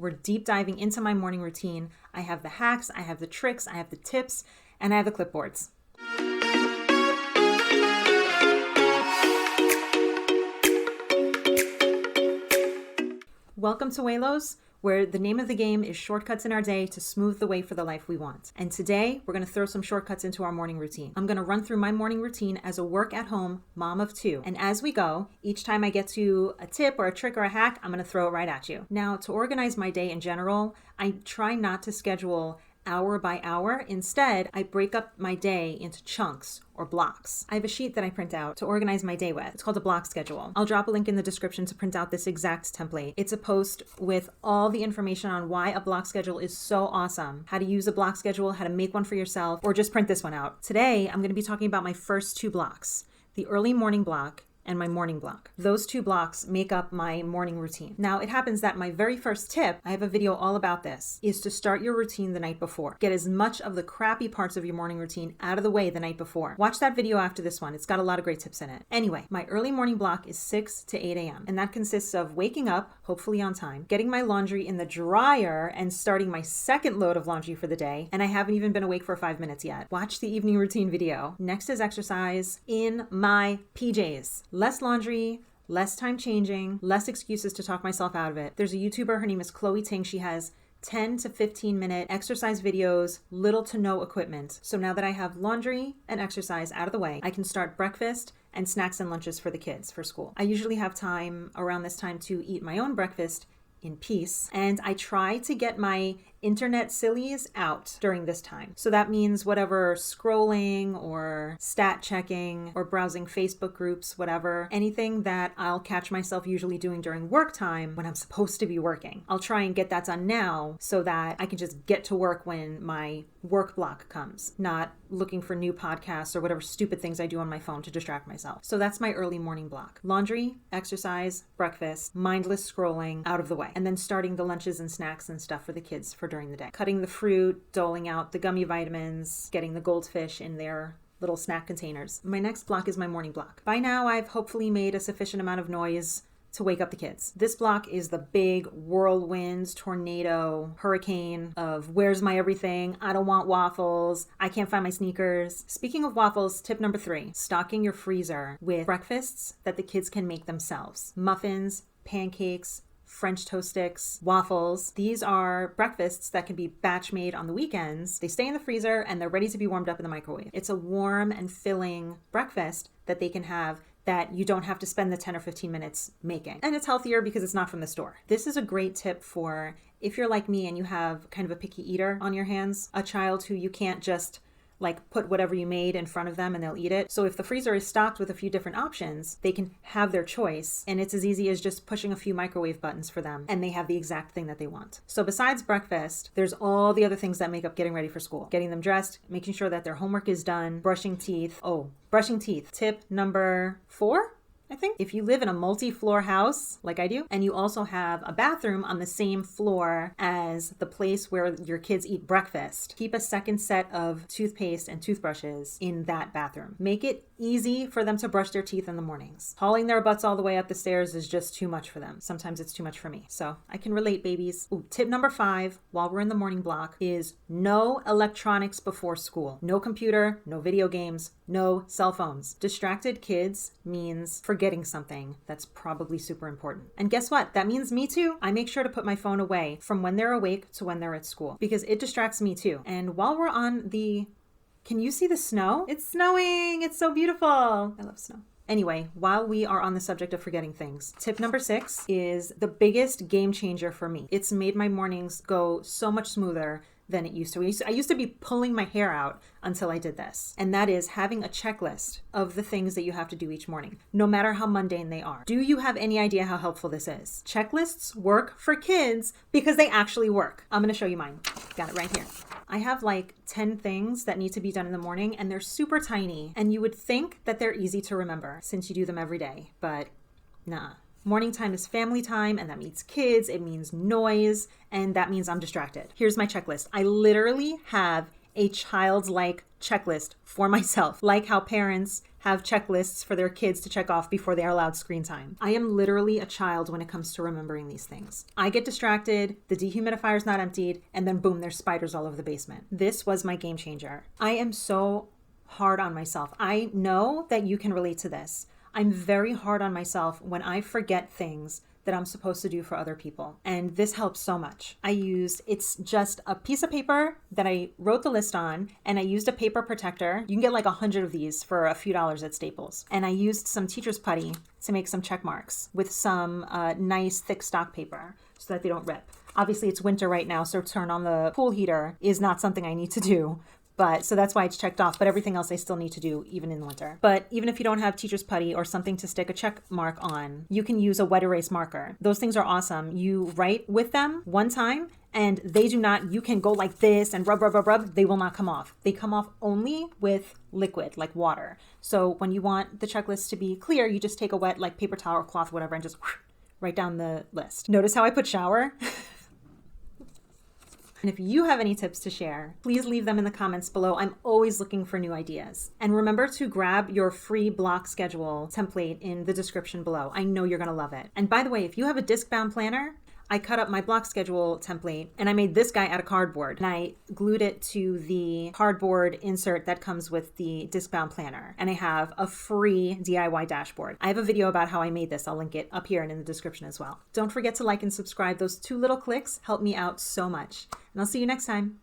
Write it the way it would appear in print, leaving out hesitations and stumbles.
We're deep diving into my morning routine. I have the hacks, I have the tricks, I have the tips, and I have the clipboards. Welcome to WAHM, where the name of the game is shortcuts in our day to smooth the way for the life we want. And today, we're going to throw some shortcuts into our morning routine. I'm going to run through my morning routine as a work-at-home mom of two. And as we go, each time I get to a tip or a trick or a hack, I'm going to throw it right at you. Now, to organize my day in general, I try not to schedule hour by hour. Instead, I break up my day into chunks or blocks. I have a sheet that I print out to organize my day with. It's called a block schedule. I'll drop a link in the description to print out this exact template. It's a post with all the information on why a block schedule is so awesome, how to use a block schedule, how to make one for yourself, or just print this one out. Today, I'm going to be talking about my first two blocks, the early morning block and my morning block. Those two blocks make up my morning routine. Now, it happens that my very first tip, I have a video all about this, is to start your routine the night before. Get as much of the crappy parts of your morning routine out of the way the night before. Watch that video after this one. It's got a lot of great tips in it. Anyway, my early morning block is 6 to 8 a.m. And that consists of waking up, hopefully on time, getting my laundry in the dryer and starting my second load of laundry for the day. And I haven't even been awake for 5 minutes yet. Watch the evening routine video. Next is exercise in my PJs. Less laundry, less time changing, less excuses to talk myself out of it. There's a YouTuber, her name is Chloe Ting. She has 10 to 15 minute exercise videos, little to no equipment. So now that I have laundry and exercise out of the way, I can start breakfast and snacks and lunches for the kids for school. I usually have time around this time to eat my own breakfast in peace, and I try to get my internet sillies out during this time. So that means whatever scrolling or stat checking or browsing Facebook groups, whatever, anything that I'll catch myself usually doing during work time when I'm supposed to be working. I'll try and get that done now so that I can just get to work when my work block comes, not looking for new podcasts or whatever stupid things I do on my phone to distract myself. So that's my early morning block. Laundry, exercise, breakfast, mindless scrolling out of the way, and then starting the lunches and snacks and stuff for the kids for during the day. Cutting the fruit, doling out the gummy vitamins, getting the goldfish in their little snack containers. My next block is my morning block. By now, I've hopefully made a sufficient amount of noise to wake up the kids. This block is the big whirlwind, tornado, hurricane of where's my everything? I don't want waffles. I can't find my sneakers. Speaking of waffles, tip number 3, stocking your freezer with breakfasts that the kids can make themselves. Muffins, pancakes, French toast sticks, waffles. These are breakfasts that can be batch made on the weekends. They stay in the freezer and they're ready to be warmed up in the microwave. It's a warm and filling breakfast that they can have that you don't have to spend the 10 or 15 minutes making. And it's healthier because it's not from the store. This is a great tip for if you're like me and you have kind of a picky eater on your hands, a child who you can't just put whatever you made in front of them and they'll eat it. So if the freezer is stocked with a few different options, they can have their choice, and it's as easy as just pushing a few microwave buttons for them and they have the exact thing that they want. So besides breakfast, there's all the other things that make up getting ready for school. Getting them dressed, making sure that their homework is done, brushing teeth. Brushing teeth. Tip number 4. I think if you live in a multi-floor house like I do, and you also have a bathroom on the same floor as the place where your kids eat breakfast, keep a second set of toothpaste and toothbrushes in that bathroom. Make it easy for them to brush their teeth in the mornings. Hauling their butts all the way up the stairs is just too much for them. Sometimes it's too much for me. So I can relate, babies. Tip number 5, while we're in the morning block, is no electronics before school. No computer, no video games, no cell phones. Distracted kids means forgetting something that's probably super important. And guess what? That means me too. I make sure to put my phone away from when they're awake to when they're at school because it distracts me too. And while we're on can you see the snow? It's snowing. It's so beautiful. I love snow. Anyway, while we are on the subject of forgetting things, tip number 6 is the biggest game changer for me. It's made my mornings go so much smoother than it used to. I used to be pulling my hair out until I did this. And that is having a checklist of the things that you have to do each morning, no matter how mundane they are. Do you have any idea how helpful this is? Checklists work for kids because they actually work. I'm going to show you mine. Got it right here. I have 10 things that need to be done in the morning, and they're super tiny. And you would think that they're easy to remember since you do them every day, but nah. Morning time is family time, and that means kids, it means noise, and that means I'm distracted. Here's my checklist. I literally have a childlike checklist for myself, like how parents have checklists for their kids to check off before they are allowed screen time. I am literally a child when it comes to remembering these things. I get distracted, the dehumidifier's not emptied, and then boom, there's spiders all over the basement. This was my game changer. I am so hard on myself. I know that you can relate to this. I'm very hard on myself when I forget things that I'm supposed to do for other people. And this helps so much. It's just a piece of paper that I wrote the list on, and I used a paper protector. You can get like 100 of these for a few dollars at Staples. And I used some teacher's putty to make some check marks with some nice thick stock paper so that they don't rip. Obviously it's winter right now, so turn on the pool heater is not something I need to do. So that's why it's checked off, but everything else I still need to do even in the winter. But even if you don't have teacher's putty or something to stick a check mark on, you can use a wet erase marker. Those things are awesome. You write with them one time and you can go like this and rub, they will not come off. They come off only with liquid, like water. So when you want the checklist to be clear, you just take a wet like paper towel or cloth, whatever, and just write down the list. Notice how I put shower? And if you have any tips to share, please leave them in the comments below. I'm always looking for new ideas. And remember to grab your free block schedule template in the description below. I know you're gonna love it. And by the way, if you have a disc-bound planner, I cut up my block schedule template and I made this guy out of cardboard and I glued it to the cardboard insert that comes with the disc-bound planner. And I have a free DIY dashboard. I have a video about how I made this. I'll link it up here and in the description as well. Don't forget to like and subscribe. Those 2 little clicks help me out so much. And I'll see you next time.